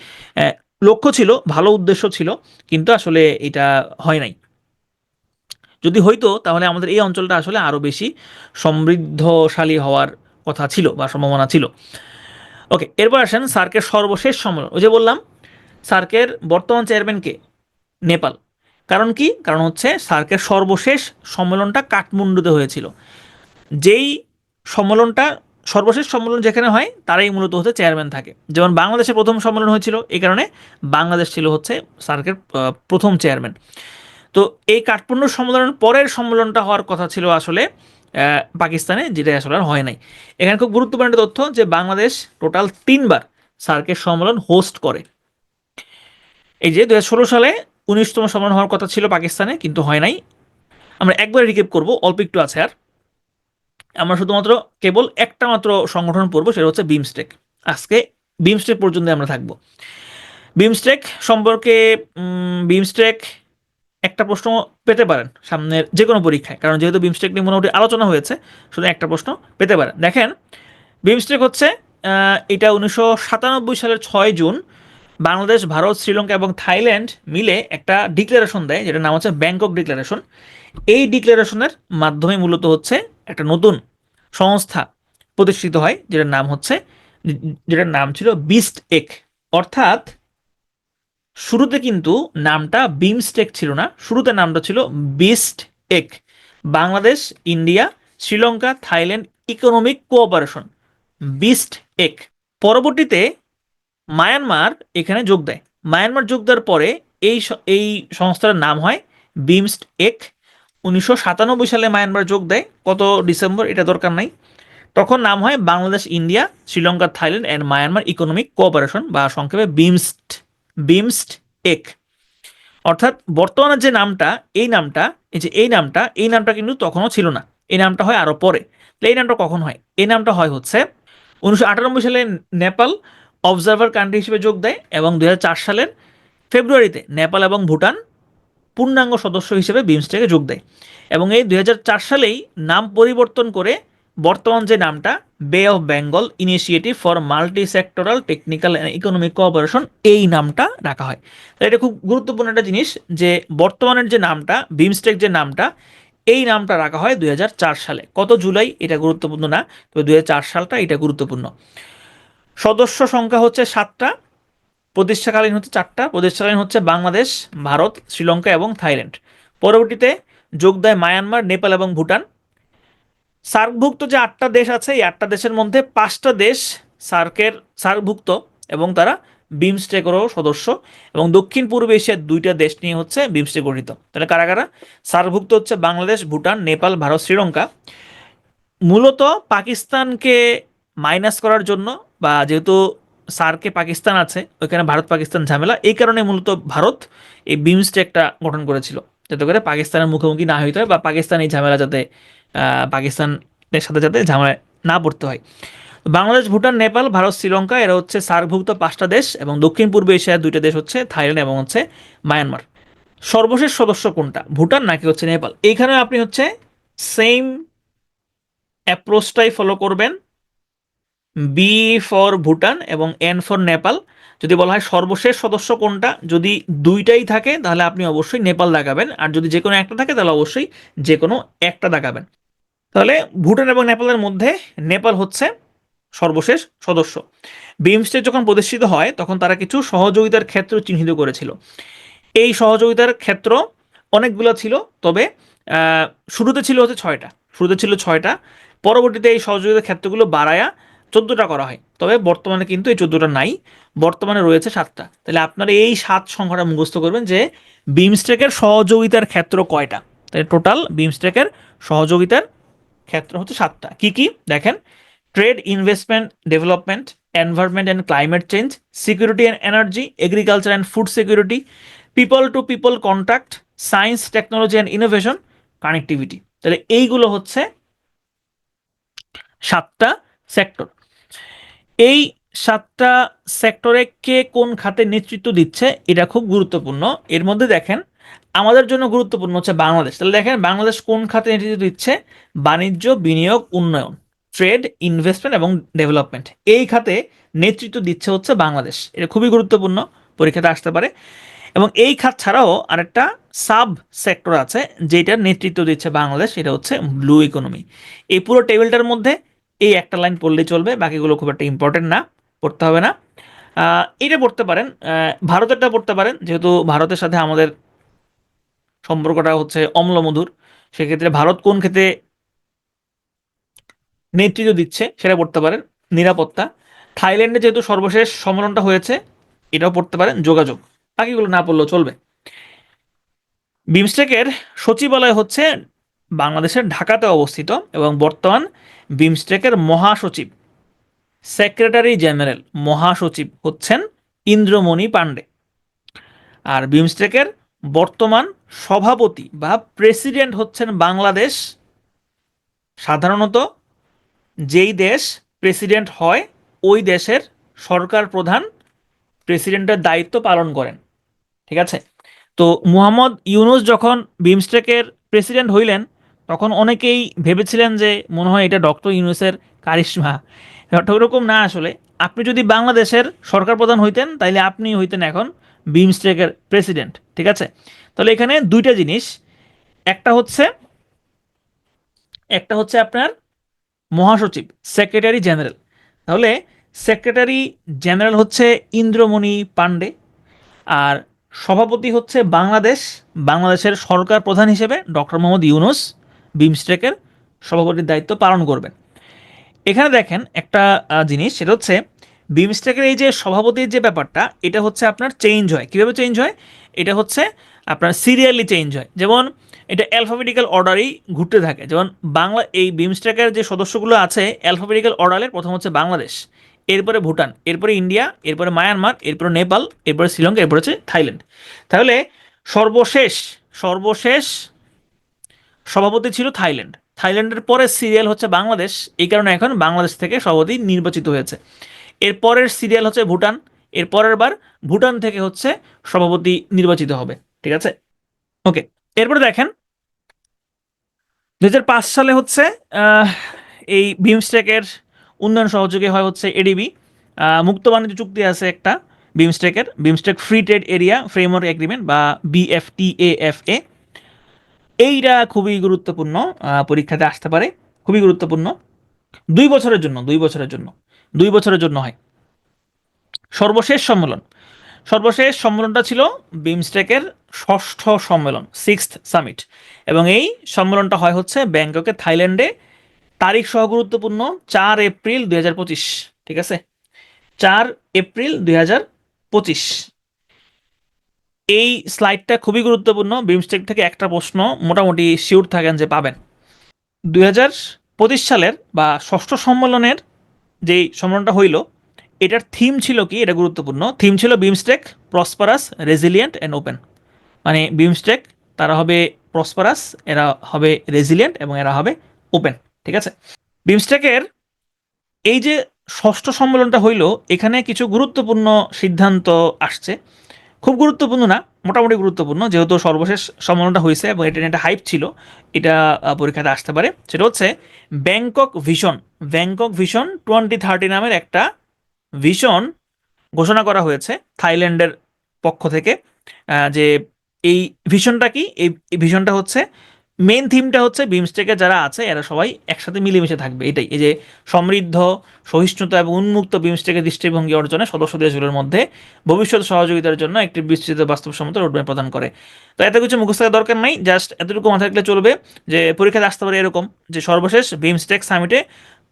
লক্ষ্য ছিল, ভালো উদ্দেশ্য ছিল, কিন্তু আসলে এটা হয় নাই। যদি হইতো তাহলে আমাদের এই অঞ্চলটা আসলে আরো বেশি সমৃদ্ধশালী হওয়ার কথা ছিল বা সম্ভাবনা ছিল। ওকে, এরপর আসেন সার্কের সর্বশেষ সম্মেলন। ওই যে বললাম সার্কের বর্তমান চেয়ারম্যান কে, নেপাল। কারণ কি, কারণ হচ্ছে সার্কের সর্বশেষ সম্মেলনটা কাঠমান্ডুতে হয়েছিল। যেই সম্মেলনটা সর্বশেষ সম্মেলন যেখানে হয় তারাই মূলত হচ্ছে চেয়ারম্যান থাকে। যেমন বাংলাদেশে প্রথম সম্মেলন হয়েছিল, এই কারণে বাংলাদেশ ছিল হচ্ছে সার্কের প্রথম চেয়ারম্যান। তো এই কাঠমান্ডু সম্মেলনের পরের সম্মেলনটা হওয়ার কথা ছিল আসলে পাকিস্তানে, যেটা আসলে আর হয় নাই। এখানে খুব গুরুত্বপূর্ণ একটা তথ্য যে বাংলাদেশ টোটাল 3বার সার্কের সম্মেলন হোস্ট করে। এই যে 2016 সালে 19তম সম্মেলন হওয়ার কথা ছিল পাকিস্তানে, কিন্তু হয় নাই। আমরা একবার রিকেপ করব, অল্প একটু আছে আর। আমরা শুধুমাত্র কেবল একটা মাত্র সংগঠন পড়বো, সেটা হচ্ছে বিমস্টেক। আজকে বিমস্টেক পর্যন্ত আমরা থাকবো। বিমস্টেক সম্পর্কে, বিমস্টেক একটা প্রশ্ন পেতে পারেন সামনের যে কোনো পরীক্ষায়, কারণ যেহেতু বিমস্টেক নিয়ে মোটামুটি আলোচনা হয়েছে, শুধু একটা প্রশ্ন পেতে পারেন। দেখেন, বিমস্টেক হচ্ছে এটা 1997 সালের 6 জুন বাংলাদেশ, ভারত, শ্রীলঙ্কা এবং থাইল্যান্ড মিলে একটা ডিক্লারেশন দেয়, যেটার নাম হচ্ছে ব্যাংকক ডিক্লারেশন। এই ডিক্লারেশনের মাধ্যমে মূলত হচ্ছে একটা নতুন সংস্থা প্রতিষ্ঠিত হয়, যেটার নাম ছিল বিস্ট এক। অর্থাৎ শুরুতে কিন্তু নামটা বিমস্টেক ছিল না, শুরুতে নামটা ছিল বিস্ট এক, Bangladesh, India, Sri Lanka, Thailand economic cooperation, beast এক। পরবর্তীতে মায়ানমার এখানে যোগ দেয়। মায়ানমার যোগ দেওয়ার পরে এই সংস্থার নাম হয় বিমস্ট এক। 1997 সালে মায়ানমার যোগ দেয়, কত ডিসেম্বর এটা দরকার নাই। তখন নাম হয় Bangladesh, India, Sri Lanka, Thailand and Myanmar economic cooperation বা সংক্ষেপে বিমস্ট, বিমস্ট এক। অর্থাৎ বর্তমানে যে নামটা, এই নামটা, এই নামটা কিন্তু তখনও ছিল না, এই নামটা হয় আরো পরে। এই নামটা কখন হয়, এই নামটা হয় হচ্ছে 1998 সালে নেপাল অবজারভার কান্ট্রি হিসেবে যোগ দেয় এবং 2004 সালের ফেব্রুয়ারিতে নেপাল এবং ভুটান পূর্ণাঙ্গ সদস্য হিসেবে বিমস্টেকে যোগ দেয়। এবং এই 2004 সালেই নাম পরিবর্তন করে বর্তমান যে নামটা বে of Bengal initiative for multi sectoral technical and economic cooperation, এই নামটা রাখা হয়। তো এটা খুব গুরুত্বপূর্ণ একটা জিনিস যে বর্তমানের যে নামটা বিমস্টেক যে নামটা, এই নামটা রাখা হয় 2004 সালে। কত জুলাই এটা গুরুত্বপূর্ণ না, তবে 2004 সালটা এটা গুরুত্বপূর্ণ। সদস্য সংখ্যা হচ্ছে 7টা, প্রতিষ্ঠাকালীন হচ্ছে 4টা। প্রতিষ্ঠাকালীন হচ্ছে বাংলাদেশ, ভারত, শ্রীলঙ্কা এবং থাইল্যান্ড। পরবর্তীতে যোগ দেয় মায়ানমার, নেপাল এবং ভুটান। সার্কভুক্ত যে 8টা দেশ আছে, এই 8টা দেশের মধ্যে 5টা দেশ সার্কভুক্ত এবং তারা বিমস্টেকেরও সদস্য, এবং দক্ষিণ পূর্ব এশিয়ার 2টা দেশ নিয়ে হচ্ছে বিমস্টেক গঠিত। তাহলে কারা কারা সার্কভুক্ত হচ্ছে? বাংলাদেশ, ভুটান, নেপাল, ভারত, শ্রীলঙ্কা। মূলত পাকিস্তানকে মাইনাস করার জন্য, বা যেহেতু সার্কে পাকিস্তান আছে, ওইখানে ভারত পাকিস্তান ঝামেলা, এই কারণে মূলত ভারত এই বিমস্টেকটা গঠন করেছিল, যাতে করে পাকিস্তানের মুখোমুখি না হইতে হয়, বা পাকিস্তান এই ঝামেলা যাতে পাকিস্তানের সাথে যাতে ঝামেলা না পড়তে হয়। বাংলাদেশ, ভুটান, নেপাল, ভারত, শ্রীলঙ্কা এরা হচ্ছে সার্কভুক্ত 5টা দেশ, এবং দক্ষিণ পূর্ব এশিয়ার 2টা দেশ হচ্ছে থাইল্যান্ড এবং হচ্ছে মায়ানমার। সর্বশেষ সদস্য কোনটা, ভুটান নাকি হচ্ছে নেপাল? এইখানে আপনি হচ্ছে সেম অ্যাপ্রোচটাই ফলো করবেন, বি ফর ভুটান এবং এন ফর নেপাল। যদি বলা হয় সর্বশেষ সদস্য কোনটা, যদি দুইটাই থাকে তাহলে আপনি অবশ্যই নেপাল দেখাবেন, আর যদি যে কোনো একটা থাকে তাহলে অবশ্যই যে কোনো একটা দেখাবেন। তাহলে ভুটান এবং নেপালের মধ্যে নেপাল হচ্ছে সর্বশেষ সদস্য। বিমস্টেক যখন প্রতিষ্ঠিত হয় তখন তারা কিছু সহযোগিতার ক্ষেত্র চিহ্নিত করেছিল। এই সহযোগিতার ক্ষেত্র অনেকগুলো ছিল, তবে শুরুতে ছিল হচ্ছে 6টা। শুরুতে ছিল 6টা, পরবর্তীতে এই সহযোগিতার ক্ষেত্রগুলো বাড়ায়া 14টা করা হয়, তবে বর্তমানে কিন্তু এই 14টা নাই, বর্তমানে রয়েছে 7টা। তাহলে আপনারা এই 7 সংখ্যাটা মুখস্থ করবেন যে বিমস্টেকের সহযোগিতার ক্ষেত্র কয়টা। তাহলে টোটাল বিমস্টেকের সহযোগিতার ক্ষেত্র হচ্ছে 7টা। কি কি দেখেন: trade, investment, development, environment and climate change, security and energy, agriculture and food security, people to people contact, science, technology and innovation, connectivity. তাহলে এইগুলো হচ্ছে 7টা সেক্টর। এই 7টা সেক্টরে কে কোন খাতে নেতৃত্ব দিচ্ছে এটা খুব গুরুত্বপূর্ণ। এর মধ্যে দেখেন আমাদের জন্য গুরুত্বপূর্ণ হচ্ছে বাংলাদেশ। তাহলে দেখেন বাংলাদেশ কোন খাতে নেতৃত্ব দিচ্ছে: বাণিজ্য, বিনিয়োগ, উন্নয়ন, ট্রেড, ইনভেস্টমেন্ট এবং ডেভেলপমেন্ট, এই খাতে নেতৃত্ব দিচ্ছে হচ্ছে বাংলাদেশ। এটা খুবই গুরুত্বপূর্ণ, পরীক্ষাতে আসতে পারে। এবং এই খাত ছাড়াও আরেকটা সাব সেক্টর আছে যেটার নেতৃত্ব দিচ্ছে বাংলাদেশ, এটা হচ্ছে ব্লু ইকোনমি। এই পুরো টেবিলটার মধ্যে এই একটা লাইন পড়লেই চলবে, বাকিগুলো খুব একটা ইম্পর্টেন্ট না, পড়তে হবে না। এটা পড়তে পারেন, ভারতেরটা পড়তে পারেন, যেহেতু ভারতের সাথে আমাদের সম্পর্কটা হচ্ছে অম্লমধুর, সেক্ষেত্রে ভারত কোন ক্ষেত্রে নেতৃত্ব দিচ্ছে সেটা পড়তে পারেন। নিরাপত্তা, থাইল্যান্ডে যেহেতু সর্বশেষ সম্মেলনটা হয়েছে, এটাও পড়তে পারেন। যোগাযোগ, বাকিগুলো না পড়লেও চলবে। বিমস্টেকের সচিবালয় হচ্ছে বাংলাদেশের ঢাকাতে অবস্থিত, এবং বর্তমান বিমস্টেকের মহাসচিব, সেক্রেটারি জেনারেল, মহাসচিব হচ্ছেন ইন্দ্রমণি পাণ্ডে। আর বিমস্টেকের বর্তমান সভাপতি বা প্রেসিডেন্ট হচ্ছেন বাংলাদেশ। সাধারণত যেই দেশ প্রেসিডেন্ট হয় ওই দেশের সরকার প্রধান প্রেসিডেন্টের দায়িত্ব পালন করেন, ঠিক আছে? তো মুহাম্মদ ইউনুস যখন বিমস্টেকের প্রেসিডেন্ট হইলেন তখন অনেকেই ভেবেছিলেন যে মনে হয় এটা ডক্টর ইউনুসের কারিশমা। ব্যাপারটা ওরকম না। আসলে আপনি যদি বাংলাদেশের সরকার প্রধান হইতেন তাইলে আপনি হইতেন এখন বিমস্টেকের প্রেসিডেন্ট, ঠিক আছে? তাহলে এখানে দুইটা জিনিস, একটা হচ্ছে একটা হচ্ছে আপনার মহাসচিব, সেক্রেটারি জেনারেল। তাহলে সেক্রেটারি জেনারেল হচ্ছে ইন্দ্রমণি পাণ্ডে, আর সভাপতি হচ্ছে বাংলাদেশ, বাংলাদেশের সরকার প্রধান হিসেবে ডক্টর মোহাম্মদ ইউনুস বিমস্টেকের সভাপতির দায়িত্ব পালন করবেন। এখানে দেখেন একটা জিনিস, সেটা হচ্ছে বিমস্টেকের এই যে সভাপতির যে ব্যাপারটা, এটা হচ্ছে আপনার চেঞ্জ হয়। কীভাবে চেঞ্জ হয়? এটা হচ্ছে আপনার সিরিয়ালি চেঞ্জ হয়। যেমন এটা অ্যালফাবেটিক্যাল অর্ডারেই ঘুরতে থাকে। যেমন বাংলা এই বিমস্টেকের যে সদস্যগুলো আছে অ্যালফাবেটিক্যাল অর্ডারে প্রথম হচ্ছে বাংলাদেশ, এরপরে ভুটান, এরপরে ইন্ডিয়া, এরপরে মায়ানমার, এরপরে নেপাল, এরপরে শ্রীলঙ্কা, এরপরে হচ্ছে থাইল্যান্ড। তাহলে সর্বশেষ সর্বশেষ সভাপতি ছিল থাইল্যান্ড। থাইল্যান্ডের পরে সিরিয়াল হচ্ছে বাংলাদেশ, এই কারণে এখন বাংলাদেশ থেকে সভাপতি নির্বাচিত হয়েছে। এর পরের সিরিয়াল হচ্ছে ভুটান, এর পরের বার ভুটান থেকে হচ্ছে সভাপতি নির্বাচিত হবে, ঠিক আছে? ওকে, এরপরে দেখেন 2005 সালে হচ্ছে এই বিমস্টেকের উন্নয়ন সহযোগী হয় হচ্ছে এডিবি। মুক্ত বাণিজ্য চুক্তি আছে একটা বিমস্টেকের, BIMSTEC free trade area framework agreement বা বিএফটিএএফএ। এইটা খুবই গুরুত্বপূর্ণ, পরীক্ষাতে আসতে পারে, খুবই গুরুত্বপূর্ণ। 2 বছরের জন্য, 2 বছরের জন্য, 2 বছরের জন্য হয়। সর্বশেষ সম্মেলন, সর্বশেষ সম্মেলনটা ছিল বিমস্টেকের ষষ্ঠ সম্মেলন, 6th সামিট, এবং এই সম্মেলনটা হয় হচ্ছে ব্যাংককে, থাইল্যান্ডে। তারিখ সহ গুরুত্বপূর্ণ 4 এপ্রিল 2025, ঠিক আছে, 4 এপ্রিল 2025। এই স্লাইডটা খুবই গুরুত্বপূর্ণ, বিমস্টেক থেকে একটা প্রশ্ন মোটামুটি শিওর থাকেন যে পাবেন। 2025 সালের বা ষষ্ঠ সম্মেলনের যেই সম্মেলনটা হইল, এটার থিম ছিল কি, এটা গুরুত্বপূর্ণ। থিম ছিল BIMSTEC prosperous, resilient and open. মানে বিমস্টেক তারা হবে প্রসপারাস, এরা হবে রেজিলিয়েন্ট এবং এরা হবে ওপেন, ঠিক আছে। বিমস্টেকের এই যে ষষ্ঠ সম্মেলনটা হইল, এখানে কিছু গুরুত্বপূর্ণ সিদ্ধান্ত আসছে। খুব গুরুত্বপূর্ণ না, মোটামুটি গুরুত্বপূর্ণ, যেহেতু সর্বশেষ সম্মেলনটা হয়েছে এবং এটা নিয়ে একটা হাইপ ছিল, এটা পরীক্ষাতে আসতে পারে। সেটা হচ্ছে ব্যাংকক ভিশন, ব্যাংকক ভিশন 2030 নামের একটা ভিশন ঘোষণা করা হয়েছে থাইল্যান্ডের পক্ষ থেকে। যে এই ভিশনটা কি, এই ভিশনটা হচ্ছে, মেন থিমটা হচ্ছে বিমস্টেকে যারা আছে এরা সবাই একসাথে মিলেমিশে থাকবে, এটাই। এই যে সমৃদ্ধ, সহিষ্ণুতা এবং উন্মুক্ত বিমস্টেকের দৃষ্টিভঙ্গি অর্জনে সদস্য দেশগুলোর মধ্যে ভবিষ্যৎ সহযোগিতার জন্য একটি বিস্তৃত বাস্তবসম্মত রোডম্যাপ প্রদান করে। তো এত কিছু মুখস্থ থাকার দরকার নাই, জাস্ট এতটুকু মাথায় রাখলে চলবে যে পরীক্ষাতে আসতে পারে এরকম, যে সর্বশেষ বিমস্টেক সামিটে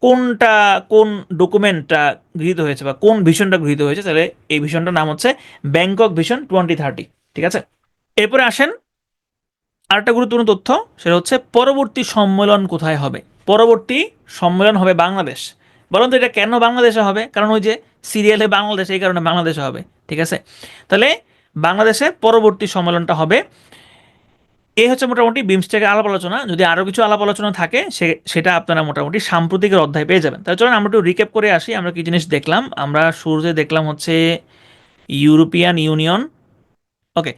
কোনটা, কোন ডকুমেন্টটা গৃহীত হয়েছে বা কোন ভিশনটা গৃহীত হয়েছে। তাহলে এই ভিশনটার নাম হচ্ছে ব্যাংকক ভিশন 2030, ঠিক আছে। এরপরে আসেন আরেকটা গুরুত্বপূর্ণ তথ্য, সেটা হচ্ছে পরবর্তী সম্মেলন কোথায় হবে। পরবর্তী সম্মেলন হবে বাংলাদেশ। বলুন তো এটা কেন বাংলাদেশে হবে? কারণ ওই যে সিরিয়ালে বাংলাদেশ, এই কারণে বাংলাদেশে হবে, ঠিক আছে। তাহলে বাংলাদেশে পরবর্তী সম্মেলনটা হবে। এই হচ্ছে মোটামুটি বিমস্টেকের আলাপ আলোচনা। যদি আরও কিছু আলাপ আলোচনা থাকে সেটা আপনারা মোটামুটি সাম্প্রতিকের অধ্যায় পেয়ে যাবেন। তাহলে চলুন আমরা একটু রিক্যাপ করে আসি, আমরা কি জিনিস দেখলাম। আমরা শুরুতে দেখলাম হচ্ছে ইউরোপিয়ান ইউনিয়ন। ওকে,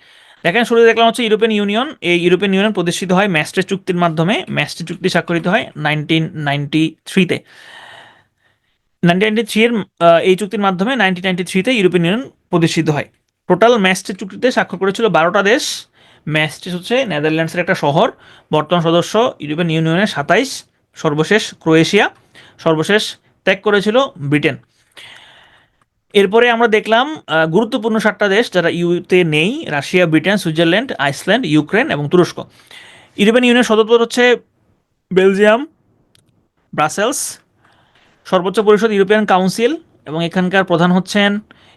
দেখেন শুরুতে দেখলাম হচ্ছে ইউরোপিয়ান ইউনিয়ন। এই ইউরোপিয়ান ইউনিয়ন প্রতিষ্ঠিত হয় ম্যাস্ট্রিক্ট চুক্তির মাধ্যমে। ম্যাস্ট্রিক্ট চুক্তি স্বাক্ষরিত হয় 1993-তে। 1993 এর এই চুক্তির মাধ্যমে 1993-তে ইউরোপিয়ান ইউনিয়ন প্রতিষ্ঠিত হয়। টোটাল ম্যাস্ট্রিক্ট চুক্তিতে স্বাক্ষর করেছিল 12টা দেশ। ম্যাস্ট্রিক্ট হচ্ছে নেদারল্যান্ডসের একটা শহর। বর্তমান সদস্য ইউরোপিয়ান ইউনিয়নের 27, সর্বশেষ ক্রোয়েশিয়া, সর্বশেষ ত্যাগ করেছিল ব্রিটেন। এরপরে আমরা দেখলাম গুরুত্বপূর্ণ 7টা দেশ যারা ইউতে নেই: Russia, Britain, Switzerland, Iceland, Ukraine এবং তুরস্ক। ইউরোপিয়ান ইউনিয়ন সদস্য হচ্ছে বেলজিয়াম, ব্রাসেলস। সর্বোচ্চ পরিষদ ইউরোপিয়ান কাউন্সিল এবং এখানকার প্রধান হচ্ছেন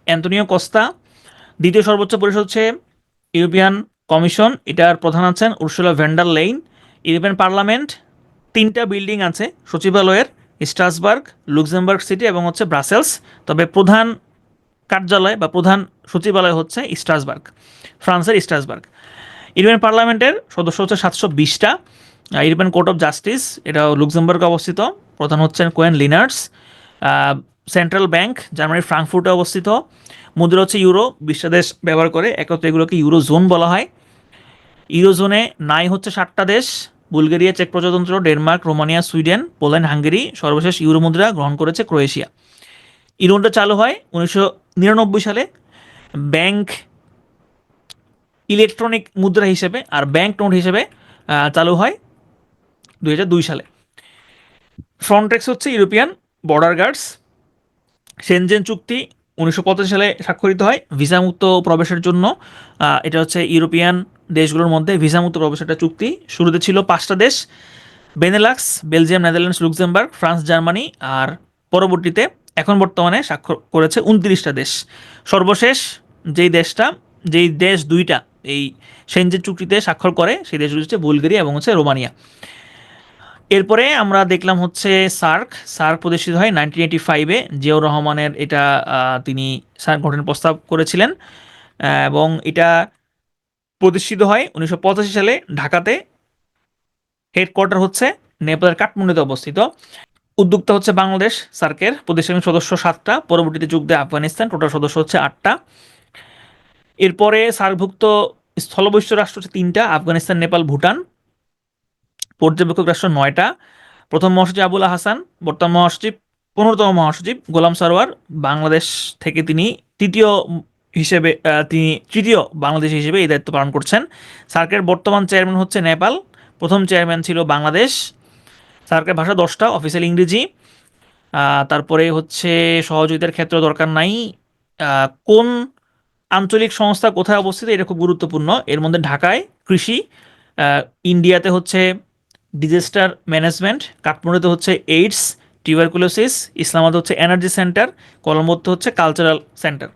অ্যান্তনিও কস্তা। দ্বিতীয় সর্বোচ্চ পরিষদ হচ্ছে ইউরোপিয়ান কমিশন, এটার প্রধান আছেন Ursula von der Leyen. European Parliament 3টা বিল্ডিং আছে সচিবালয়ের: স্ট্রাসবার্গ, লুক্সেমবার্গ সিটি এবং হচ্ছে ব্রাসেলস। তবে প্রধান কার্যালয় বা প্রধান সচিবালয় হচ্ছে স্ট্রাসবার্গ, ফ্রান্সের স্ট্রাসবার্গ। ইউরোপিয়ান পার্লামেন্টের সদস্য হচ্ছে 720টা। ইউরোপিয়ান কোর্ট অফ জাস্টিস, এটা লুক্সেমবার্গে অবস্থিত, প্রধান হচ্ছেন কোয়েন লিনার্স। সেন্ট্রাল ব্যাংক জার্মানির ফ্রাঙ্কফুর্টে অবস্থিত। মুদ্রা হচ্ছে ইউরো, 20টা দেশ ব্যবহার করে, একত্রে এগুলোকে ইউরো জোন বলা হয়। ইউরো জোনে নাই হচ্ছে 7টা দেশ: বুলগেরিয়া, চেক প্রজাতন্ত্র, Denmark, Romania, Sweden, Poland, Hungary. সর্বশেষ ইউরো মুদ্রা গ্রহণ করেছে ক্রোয়েশিয়া। ইউরোটা চালু হয় 1999 সালে ব্যাংক ইলেকট্রনিক মুদ্রা হিসেবে, আর ব্যাংক নোট হিসেবে চালু হয় 2002 সালে। ফ্রন্টেক্স হচ্ছে ইউরোপিয়ান বর্ডার গার্ডস। সেনজেন চুক্তি 1985 সালে স্বাক্ষরিত হয় ভিসামুক্ত প্রবেশের জন্য। এটা হচ্ছে ইউরোপিয়ান দেশগুলোর মধ্যে ভিসামুক্ত প্রবেশের একটা চুক্তি। শুরুতে ছিল 5টা দেশ: Benelux, Belgium, Netherlands, Luxembourg, France, Germany. আর পরবর্তীতে এখন বর্তমানে স্বাক্ষর করেছে 29টা দেশ। সর্বশেষ যেই দেশটা, যেই দেশ দুইটা এই সেনজেন চুক্তিতে স্বাক্ষর করে, সেই দেশগুলো হচ্ছে বুলগেরিয়া এবং হচ্ছে রোমানিয়া। এরপরে আমরা দেখলাম হচ্ছে সার্ক। সার্ক প্রতিষ্ঠিত হয় 1985-এ। জিয়াউর রহমানের এটা তিনি সার্ক গঠনের প্রস্তাব করেছিলেন এবং এটা প্রতিষ্ঠিত হয় 1985 সালে ঢাকাতে। হেডকোয়ার্টার হচ্ছে নেপালের কাঠমান্ডুতে অবস্থিত। উদ্যোক্তা হচ্ছে বাংলাদেশ। সার্কের প্রতিষ্ঠানিক সদস্য 7টা, পরবর্তীতে যোগ দেয় আফগানিস্তান, টোটাল সদস্য হচ্ছে 8টা। এরপরে সার্কভুক্ত স্থলবহিষ্ঠ রাষ্ট্র হচ্ছে 3টা: আফগানিস্তান, নেপাল, ভুটান। পর্যবেক্ষক রাষ্ট্র 9টা: প্রথম মহাসচিব আবুল হাসান, বর্তমান মহাসচিব 15তম মহাসচিব গোলাম সারোয়ার। বাংলাদেশ থেকে তিনি তৃতীয় হিসেবে তিনি তৃতীয় বাংলাদেশি হিসেবে এই দায়িত্ব পালন করছেন। সার্কের বর্তমান চেয়ারম্যান হচ্ছে নেপাল, প্রথম চেয়ারম্যান ছিল বাংলাদেশ। সার্কের ভাষা 10টা, অফিসিয়াল ইংরেজি। তারপরে হচ্ছে সহযোগিতার ক্ষেত্র দরকার নাই। কোন আঞ্চলিক সংস্থা কোথায় অবস্থিত এটা খুব গুরুত্বপূর্ণ। এর মধ্যে ঢাকায় কৃষি, ইন্ডিয়াতে হচ্ছে ডিজাস্টার ম্যানেজমেন্ট, কাঠমান্ডুতে হচ্ছে এইডস টিউবারকুলোসিস, ইসলামাবাদ হচ্ছে এনার্জি সেন্টার, কলম্বোতে হচ্ছে cultural centre.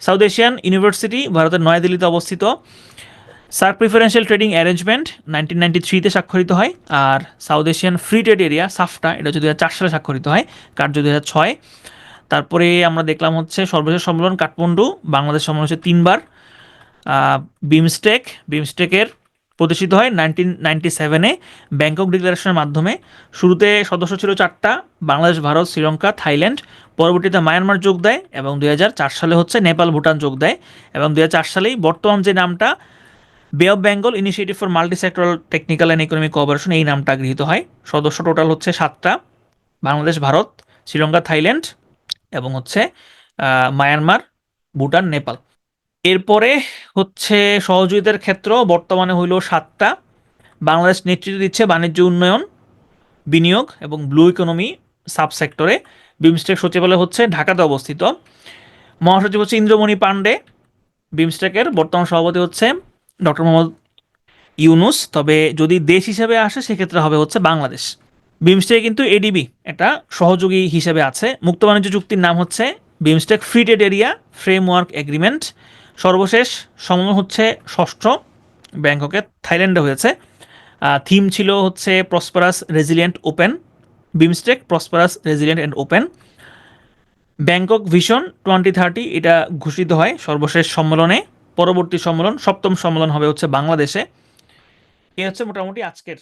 South Asian University ভারতের নয়াদিল্লিতে অবস্থিত। সার্ক প্রিফারেন্সিয়াল ট্রেডিং অ্যারেঞ্জমেন্ট 1993-তে স্বাক্ষরিত হয়। আর South Asian free trade area SAFTA, এটা হচ্ছে 2004 সালে স্বাক্ষরিত হয়, কার্য 2006। তারপরে আমরা দেখলাম হচ্ছে সর্বশেষ সম্মেলন কাঠমান্ডু, বাংলাদেশ সম্মেলন হচ্ছে 3বার। বিমস্টেকের প্রতিষ্ঠিত হয় 1997-এ ব্যাংকক ডিক্লারেশনের মাধ্যমে। শুরুতে সদস্য ছিল 4টা, বাংলাদেশ, ভারত, শ্রীলঙ্কা, থাইল্যান্ড। পরবর্তীতে মায়ানমার যোগ দেয় এবং 2004 সালে হচ্ছে নেপাল, ভুটান যোগ দেয়। এবং 2004 সালেই বর্তমান যে নামটা বে of Bengal initiative for multi sectoral technical and economic cooperation, এই নামটা গৃহীত হয়। সদস্য টোটাল হচ্ছে 7টা, বাংলাদেশ, ভারত, শ্রীলঙ্কা, থাইল্যান্ড এবং হচ্ছে মায়ানমার, ভুটান, নেপাল। এরপরে হচ্ছে সহযোগিতার ক্ষেত্র বর্তমানে হইল 7টা। বাংলাদেশ নেতৃত্ব দিচ্ছে বাণিজ্য উন্নয়ন, বিনিয়োগ এবং ব্লু ইকোনমি সাবসেক্টরে। বিমস্টেক সচিবালয় হচ্ছে ঢাকাতে অবস্থিত। মহাসচিব হচ্ছে ইন্দ্রমণি পান্ডে। বিমস্টেকের বর্তমান সভাপতি হচ্ছে ডক্টর মোহাম্মদ ইউনুস, তবে যদি দেশ হিসেবে আসে সেক্ষেত্রে হবে হচ্ছে বাংলাদেশ। বিমস্টেক কিন্তু এডিবি একটা সহযোগী হিসেবে আছে। মুক্ত বাণিজ্য চুক্তির নাম হচ্ছে BIMSTEC free trade area framework agreement. সর্বশেষ সম্মেলন হচ্ছে 6ষ্ঠ, ব্যাংককে, থাইল্যান্ডে হয়েছে। থিম ছিল হচ্ছে prosperous resilient open, BIMSTEC prosperous resilient and open. Bangkok vision 2030 এটা ঘোষিত হয় সর্বশেষ সম্মেলনে। পরবর্তী সম্মেলন 7ম সম্মেলন হবে হচ্ছে বাংলাদেশে। এই হচ্ছে মোটামুটি আজকের